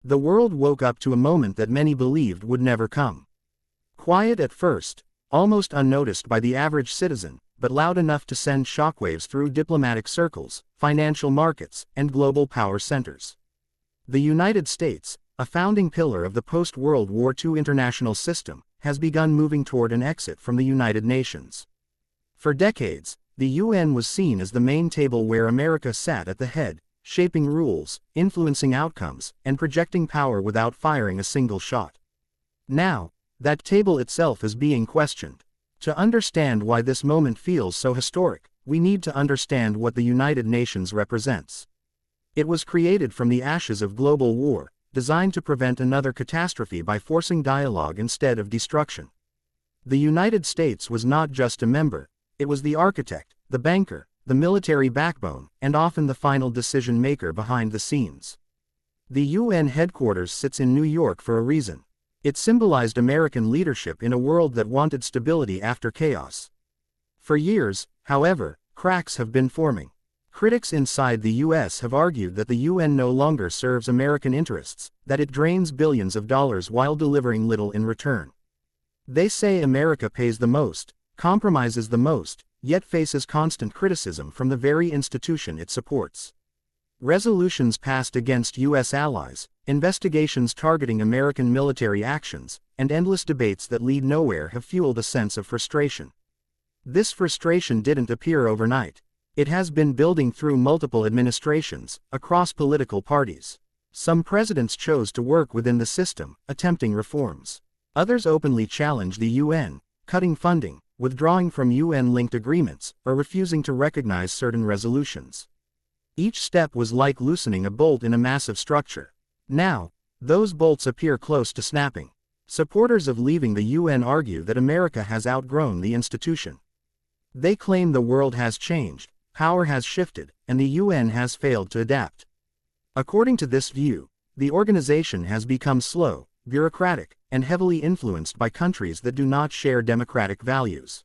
The world woke up to a moment that many believed would never come. Quiet at first, almost unnoticed by the average citizen, but loud enough to send shockwaves through diplomatic circles, financial markets, and global power centers. The United States, a founding pillar of the post-World War II international system, has begun moving toward an exit from the United Nations. For decades, the UN was seen as the main table where America sat at the head, shaping rules, influencing outcomes, and projecting power without firing a single shot. Now, that table itself is being questioned. To understand why this moment feels so historic, we need to understand what the United Nations represents. It was created from the ashes of global war, designed to prevent another catastrophe by forcing dialogue instead of destruction. The United States was not just a member, it was the architect, the banker, the military backbone, and often the final decision maker behind the scenes. The UN headquarters sits in New York for a reason. It symbolized American leadership in a world that wanted stability after chaos. For years, however, cracks have been forming. Critics inside the US have argued that the UN no longer serves American interests, that it drains billions of dollars while delivering little in return. They say America pays the most, compromises the most, yet faces constant criticism from the very institution it supports. Resolutions passed against US allies, investigations targeting American military actions, and endless debates that lead nowhere have fueled a sense of frustration. This frustration didn't appear overnight. It has been building through multiple administrations, across political parties. Some presidents chose to work within the system, attempting reforms. Others openly challenged the UN, cutting funding, withdrawing from UN-linked agreements, or refusing to recognize certain resolutions. Each step was like loosening a bolt in a massive structure. Now, those bolts appear close to snapping. Supporters of leaving the UN argue that America has outgrown the institution. They claim the world has changed, power has shifted, and the UN has failed to adapt. According to this view, the organization has become slow, bureaucratic, and heavily influenced by countries that do not share democratic values.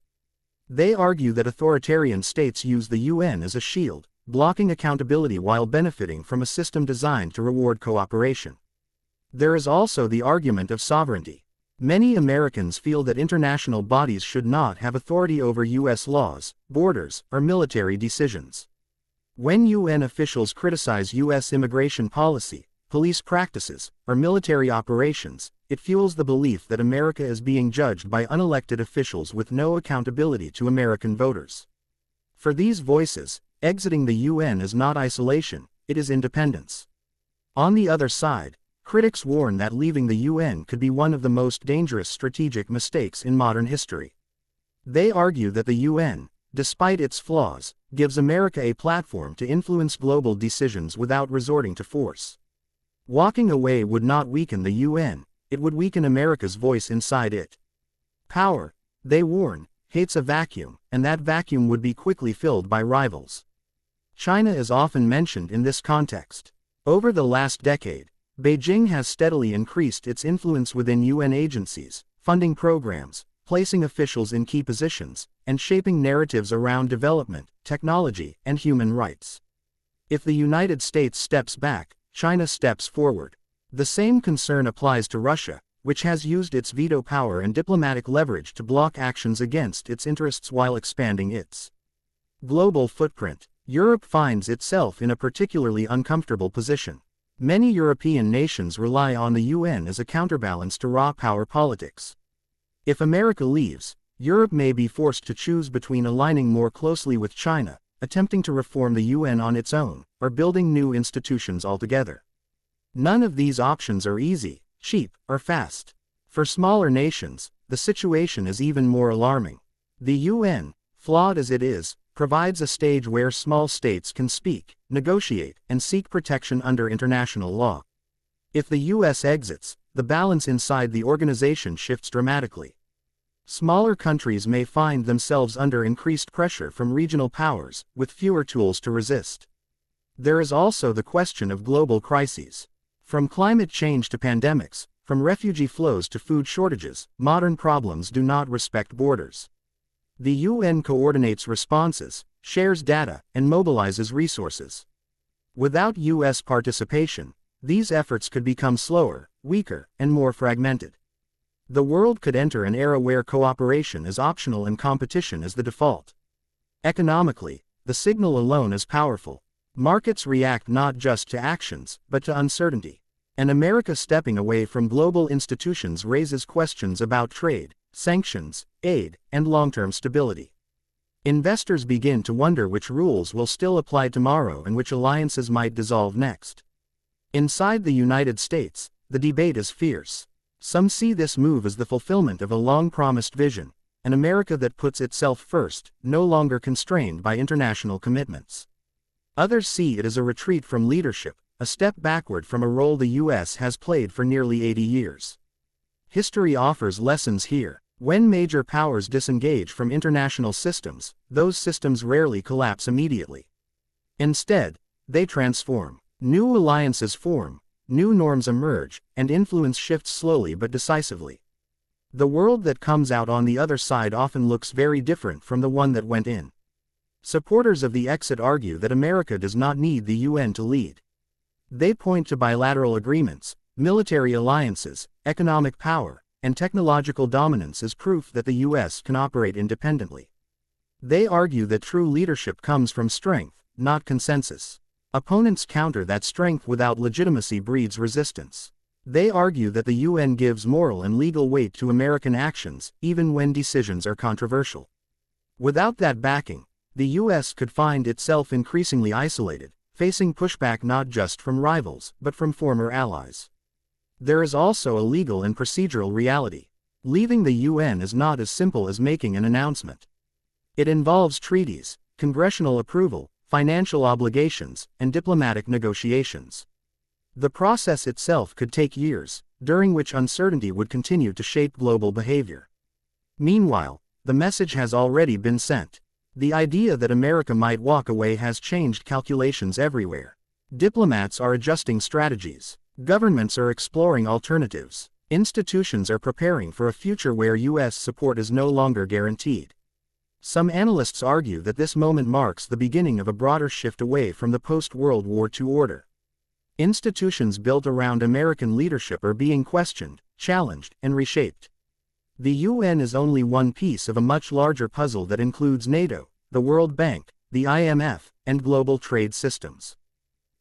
They argue that authoritarian states use the UN as a shield, blocking accountability while benefiting from a system designed to reward cooperation. There is also the argument of sovereignty. Many Americans feel that international bodies should not have authority over US laws, borders, or military decisions. When UN officials criticize US immigration policy, police practices, or military operations, it fuels the belief that America is being judged by unelected officials with no accountability to American voters. For these voices, exiting the UN is not isolation, it is independence. On the other side, critics warn that leaving the UN could be one of the most dangerous strategic mistakes in modern history. They argue that the UN, despite its flaws, gives America a platform to influence global decisions without resorting to force. Walking away would not weaken the UN, it would weaken America's voice inside it. Power, they warn, hates a vacuum, and that vacuum would be quickly filled by rivals. China is often mentioned in this context. Over the last decade, Beijing has steadily increased its influence within UN agencies, funding programs, placing officials in key positions, and shaping narratives around development, technology, and human rights. If the United States steps back, China steps forward. The same concern applies to Russia, which has used its veto power and diplomatic leverage to block actions against its interests while expanding its global footprint. Europe finds itself in a particularly uncomfortable position. Many European nations rely on the UN as a counterbalance to raw power politics. If America leaves, Europe may be forced to choose between aligning more closely with China, attempting to reform the UN on its own, or building new institutions altogether. None of these options are easy, cheap, or fast. For smaller nations, the situation is even more alarming. The UN, flawed as it is, provides a stage where small states can speak, negotiate, and seek protection under international law. If the US exits, the balance inside the organization shifts dramatically. Smaller countries may find themselves under increased pressure from regional powers, with fewer tools to resist. There is also the question of global crises. From climate change to pandemics, from refugee flows to food shortages, modern problems do not respect borders. The UN coordinates responses, shares data, and mobilizes resources. Without US participation, these efforts could become slower, weaker, and more fragmented. The world could enter an era where cooperation is optional and competition is the default. Economically, the signal alone is powerful. Markets react not just to actions, but to uncertainty. And America stepping away from global institutions raises questions about trade, sanctions, aid, and long-term stability. Investors begin to wonder which rules will still apply tomorrow and which alliances might dissolve next. Inside the United States, the debate is fierce. Some see this move as the fulfillment of a long-promised vision, an America that puts itself first, no longer constrained by international commitments. Others see it as a retreat from leadership, a step backward from a role the U.S. has played for nearly 80 years. History offers lessons here. When major powers disengage from international systems, those systems rarely collapse immediately. Instead, they transform. New alliances form, new norms emerge, and influence shifts slowly but decisively. The world that comes out on the other side often looks very different from the one that went in. Supporters of the exit argue that America does not need the UN to lead. They point to bilateral agreements, military alliances, economic power, and technological dominance as proof that the U.S. can operate independently. They argue that true leadership comes from strength, not consensus. Opponents counter that strength without legitimacy breeds resistance. They argue that the UN gives moral and legal weight to American actions, even when decisions are controversial. Without that backing, the U.S. could find itself increasingly isolated, facing pushback not just from rivals, but from former allies. There is also a legal and procedural reality. Leaving the UN is not as simple as making an announcement. It involves treaties, congressional approval, financial obligations, and diplomatic negotiations. The process itself could take years, during which uncertainty would continue to shape global behavior. Meanwhile, the message has already been sent. The idea that America might walk away has changed calculations everywhere. Diplomats are adjusting strategies. Governments are exploring alternatives. Institutions are preparing for a future where U.S. support is no longer guaranteed. Some analysts argue that this moment marks the beginning of a broader shift away from the post-World War II order. Institutions built around American leadership are being questioned, challenged, and reshaped. The UN is only one piece of a much larger puzzle that includes NATO, the World Bank, the IMF, and global trade systems.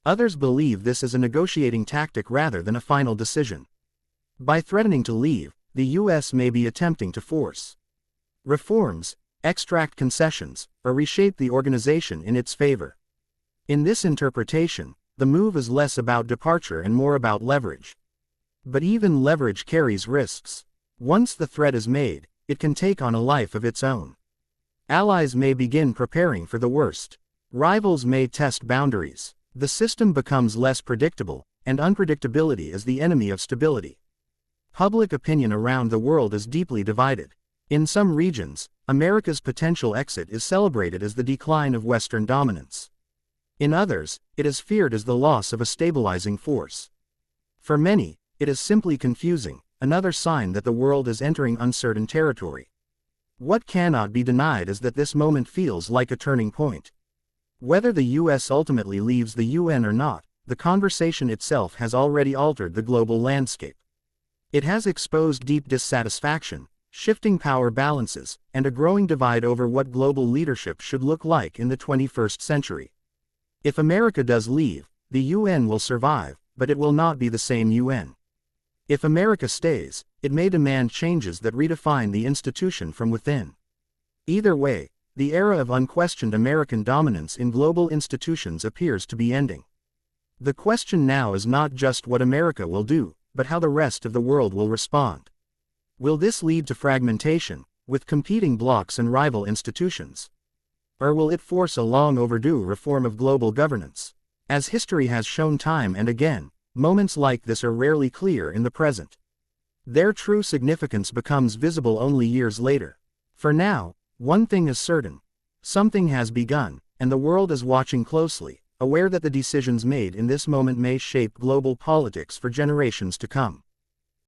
Others believe this is a negotiating tactic rather than a final decision. By threatening to leave, the U.S. may be attempting to force reforms, extract concessions, or reshape the organization in its favor. In this interpretation, the move is less about departure and more about leverage. But even leverage carries risks. Once the threat is made, it can take on a life of its own. Allies may begin preparing for the worst. Rivals may test boundaries. The system becomes less predictable, and unpredictability is the enemy of stability. Public opinion around the world is deeply divided. In some regions, America's potential exit is celebrated as the decline of Western dominance. In others, it is feared as the loss of a stabilizing force. For many, it is simply confusing, another sign that the world is entering uncertain territory. What cannot be denied is that this moment feels like a turning point. Whether the U.S. ultimately leaves the UN or not, the conversation itself has already altered the global landscape. It has exposed deep dissatisfaction, shifting power balances, and a growing divide over what global leadership should look like in the 21st century. If America does leave, the UN will survive, but it will not be the same UN. If America stays, it may demand changes that redefine the institution from within. Either way, the era of unquestioned American dominance in global institutions appears to be ending. The question now is not just what America will do, but how the rest of the world will respond. Will this lead to fragmentation, with competing blocs and rival institutions? Or will it force a long overdue reform of global governance? As history has shown time and again, moments like this are rarely clear in the present. Their true significance becomes visible only years later. For now, one thing is certain. Something has begun, and the world is watching closely, aware that the decisions made in this moment may shape global politics for generations to come.